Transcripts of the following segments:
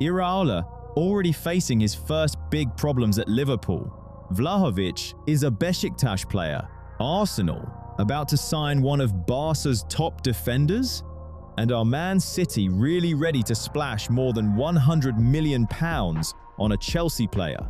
Iraola already facing his first big problems at Liverpool. Vlahović is a Beşiktaş player. Arsenal about to sign one of Barca's top defenders? And are Man City really ready to splash more than £100 million on a Chelsea player?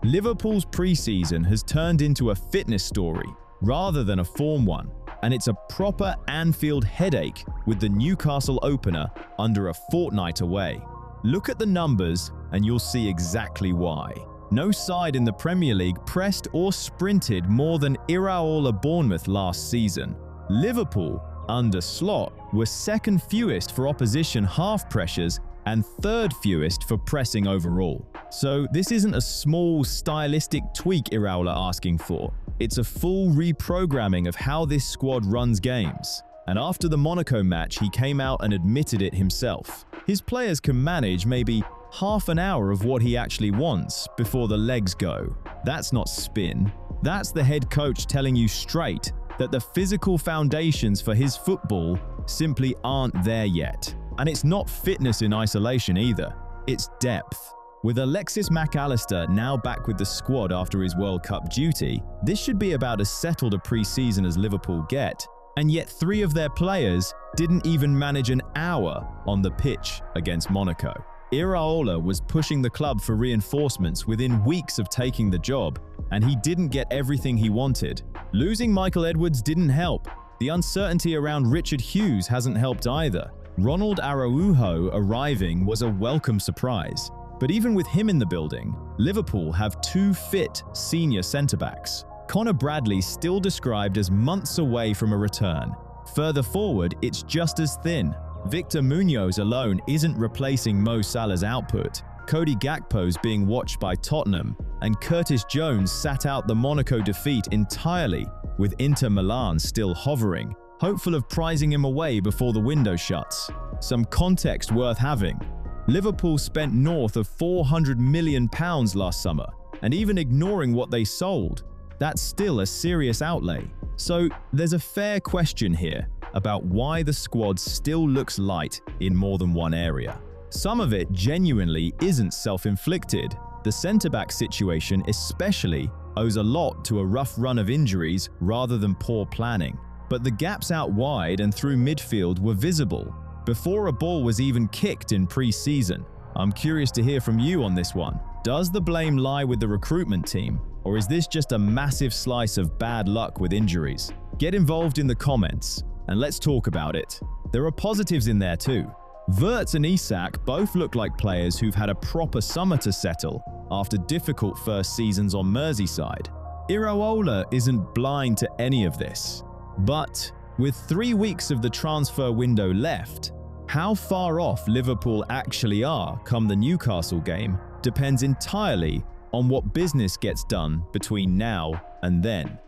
Liverpool's pre-season has turned into a fitness story rather than a form one, and it's a proper Anfield headache with the Newcastle opener under a fortnight away. Look at the numbers and you'll see exactly why. No side in the Premier League pressed or sprinted more than Iraola Bournemouth last season. Liverpool, under Slot, were second fewest for opposition half pressures and third fewest for pressing overall. So this isn't a small stylistic tweak Iraola asking for. It's a full reprogramming of how this squad runs games. And after the Monaco match, he came out and admitted it himself. His players can manage maybe half an hour of what he actually wants before the legs go. That's not spin. That's the head coach telling you straight that the physical foundations for his football simply aren't there yet. And it's not fitness in isolation either, it's depth. With Alexis Mac Allister now back with the squad after his World Cup duty, this should be about as settled a pre-season as Liverpool get, and yet 3 of their players didn't even manage an hour on the pitch against Monaco. Iraola was pushing the club for reinforcements within weeks of taking the job, and he didn't get everything he wanted. Losing Michael Edwards didn't help. The uncertainty around Richard Hughes hasn't helped either. Ronald Araujo arriving was a welcome surprise. But even with him in the building, Liverpool have 2 fit senior centre-backs. Connor Bradley still described as months away from a return. Further forward, it's just as thin. Victor Munoz alone isn't replacing Mo Salah's output. Cody Gakpo's being watched by Tottenham, and Curtis Jones sat out the Monaco defeat entirely, with Inter Milan still hovering, hopeful of prizing him away before the window shuts. Some context worth having. Liverpool spent north of £400 million last summer, and even ignoring what they sold, that's still a serious outlay. So there's a fair question here about why the squad still looks light in more than one area. Some of it genuinely isn't self-inflicted. The centre-back situation especially owes a lot to a rough run of injuries rather than poor planning. But the gaps out wide and through midfield were visible before a ball was even kicked in pre-season. I'm curious to hear from you on this one. Does the blame lie with the recruitment team, or is this just a massive slice of bad luck with injuries? Get involved in the comments, and let's talk about it. There are positives in there too. Wirtz and Isak both look like players who've had a proper summer to settle after difficult first seasons on Merseyside. Iraola isn't blind to any of this. But with 3 weeks of the transfer window left, how far off Liverpool actually are come the Newcastle game depends entirely on what business gets done between now and then.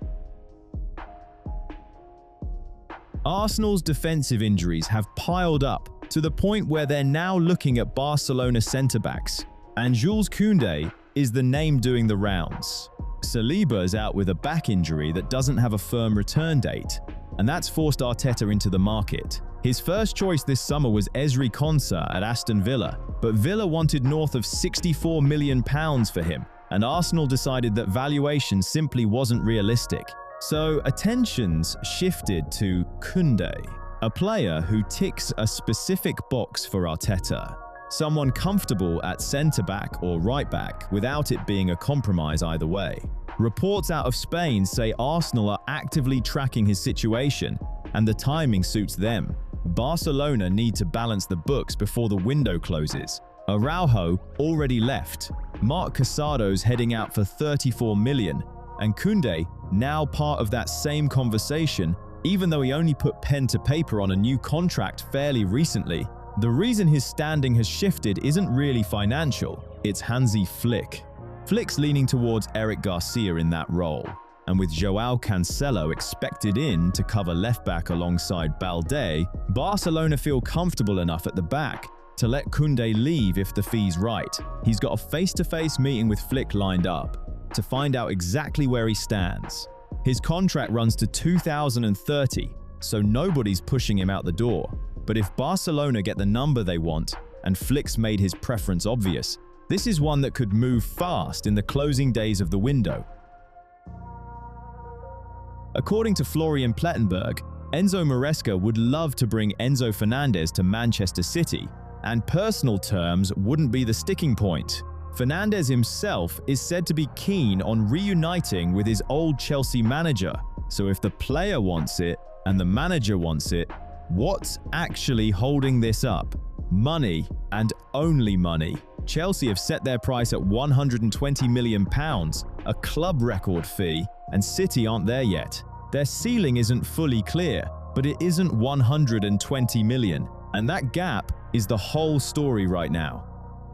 Arsenal's defensive injuries have piled up to the point where they're now looking at Barcelona centre-backs, and Jules Koundé is the name doing the rounds. Saliba is out with a back injury that doesn't have a firm return date, and that's forced Arteta into the market. His first choice this summer was Ezri Konsa at Aston Villa, but Villa wanted north of £64 million for him, and Arsenal decided that valuation simply wasn't realistic. So attentions shifted to Koundé, a player who ticks a specific box for Arteta. Someone comfortable at centre-back or right-back without it being a compromise either way. Reports out of Spain say Arsenal are actively tracking his situation, and the timing suits them. Barcelona need to balance the books before the window closes. Araujo already left, Marc Casado's heading out for £34 million, and Koundé now part of that same conversation, even though he only put pen to paper on a new contract fairly recently. The reason his standing has shifted isn't really financial, it's Hansi Flick. Flick's leaning towards Eric Garcia in that role, and with Joao Cancelo expected in to cover left-back alongside Balde, Barcelona feel comfortable enough at the back to let Koundé leave if the fee's right. He's got a face-to-face meeting with Flick lined up to find out exactly where he stands. His contract runs to 2030, so nobody's pushing him out the door. But if Barcelona get the number they want, and Flick's made his preference obvious, this is one that could move fast in the closing days of the window. According to Florian Plettenberg, Enzo Maresca would love to bring Enzo Fernandez to Manchester City, and personal terms wouldn't be the sticking point. Fernandez himself is said to be keen on reuniting with his old Chelsea manager, so if the player wants it and the manager wants it, what's actually holding this up? Money, and only money. Chelsea have set their price at £120 million, a club record fee, and City aren't there yet. Their ceiling isn't fully clear, but it isn't 120 million, and that gap is the whole story right now.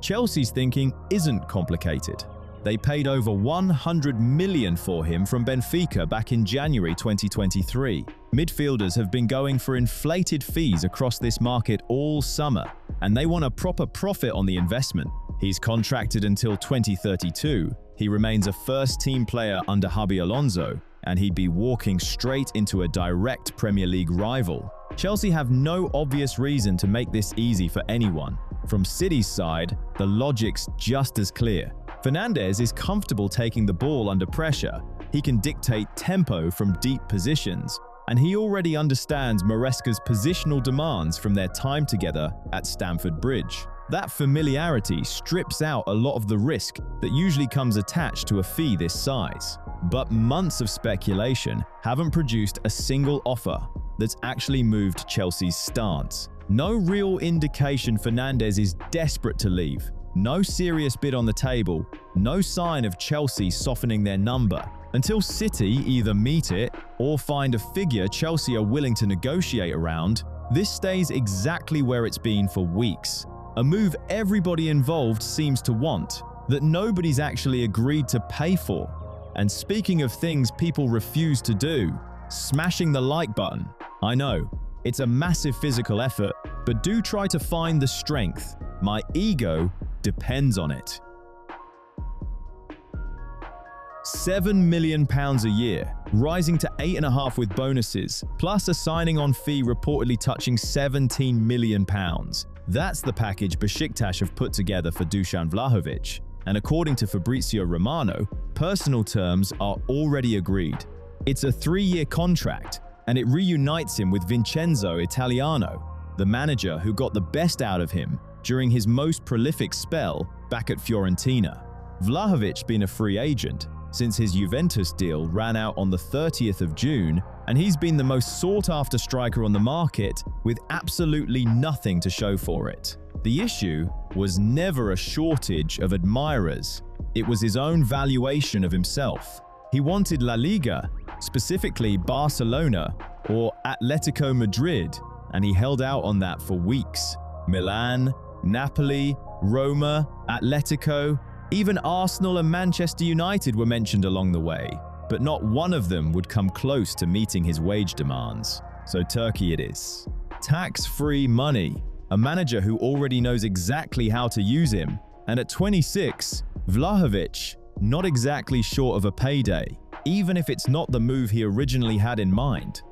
Chelsea's thinking isn't complicated. They paid over 100 million for him from Benfica back in January 2023. Midfielders have been going for inflated fees across this market all summer, and they want a proper profit on the investment. He's contracted until 2032. He remains a first-team player under Xabi Alonso, and he'd be walking straight into a direct Premier League rival. Chelsea have no obvious reason to make this easy for anyone. From City's side, the logic's just as clear. Fernandez is comfortable taking the ball under pressure. He can dictate tempo from deep positions, and he already understands Maresca's positional demands from their time together at Stamford Bridge. That familiarity strips out a lot of the risk that usually comes attached to a fee this size. But months of speculation haven't produced a single offer that's actually moved Chelsea's stance. No real indication Fernandez is desperate to leave. No serious bid on the table. No sign of Chelsea softening their number. Until City either meet it or find a figure Chelsea are willing to negotiate around, this stays exactly where it's been for weeks. A move everybody involved seems to want, that nobody's actually agreed to pay for. And speaking of things people refuse to do, smashing the like button. I know, it's a massive physical effort, but do try to find the strength. My ego depends on it. £7 million a year, rising to 8.5 with bonuses, plus a signing-on fee reportedly touching £17 million. That's the package Beşiktaş have put together for Dušan Vlahović. And according to Fabrizio Romano, personal terms are already agreed. It's a 3-year contract, and it reunites him with Vincenzo Italiano, the manager who got the best out of him during his most prolific spell back at Fiorentina. Vlahović's been a free agent since his Juventus deal ran out on the 30th of June, and he's been the most sought-after striker on the market with absolutely nothing to show for it. The issue was never a shortage of admirers. It was his own valuation of himself. He wanted La Liga, specifically Barcelona or Atletico Madrid, and he held out on that for weeks. Milan, Napoli, Roma, Atletico, even Arsenal and Manchester United were mentioned along the way, but not one of them would come close to meeting his wage demands. So Turkey it is. Tax-free money, a manager who already knows exactly how to use him, and at 26, Vlahović, not exactly short of a payday, even if it's not the move he originally had in mind.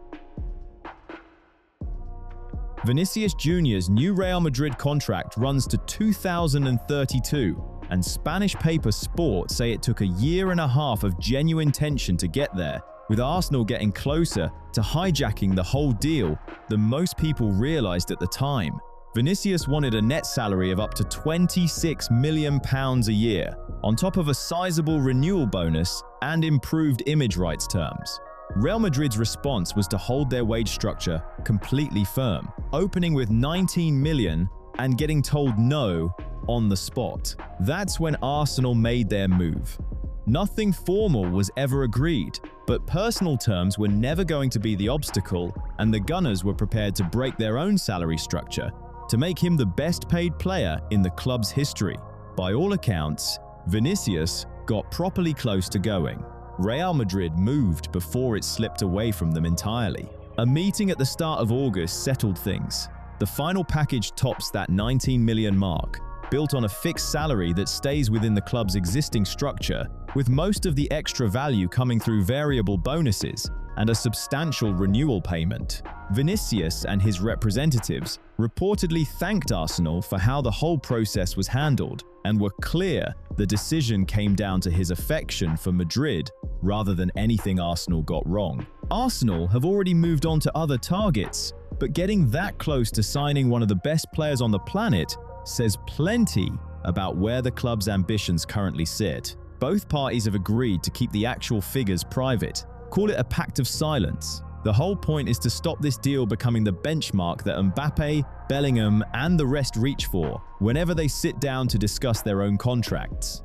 Vinicius Jr.'s new Real Madrid contract runs to 2032, and Spanish paper Sport say it took a year and a half of genuine tension to get there, with Arsenal getting closer to hijacking the whole deal than most people realized at the time. Vinicius wanted a net salary of up to £26 million a year, on top of a sizable renewal bonus and improved image rights terms. Real Madrid's response was to hold their wage structure completely firm, opening with 19 million and getting told no on the spot. That's when Arsenal made their move. Nothing formal was ever agreed, but personal terms were never going to be the obstacle, and the Gunners were prepared to break their own salary structure to make him the best paid player in the club's history. By all accounts, Vinicius got properly close to going. Real Madrid moved before it slipped away from them entirely. A meeting at the start of August settled things. The final package tops that 19 million mark, built on a fixed salary that stays within the club's existing structure, with most of the extra value coming through variable bonuses and a substantial renewal payment. Vinicius and his representatives reportedly thanked Arsenal for how the whole process was handled and were clear the decision came down to his affection for Madrid rather than anything Arsenal got wrong. Arsenal have already moved on to other targets, but getting that close to signing one of the best players on the planet says plenty about where the club's ambitions currently sit. Both parties have agreed to keep the actual figures private. Call it a pact of silence. The whole point is to stop this deal becoming the benchmark that Mbappe, Bellingham, and the rest reach for whenever they sit down to discuss their own contracts.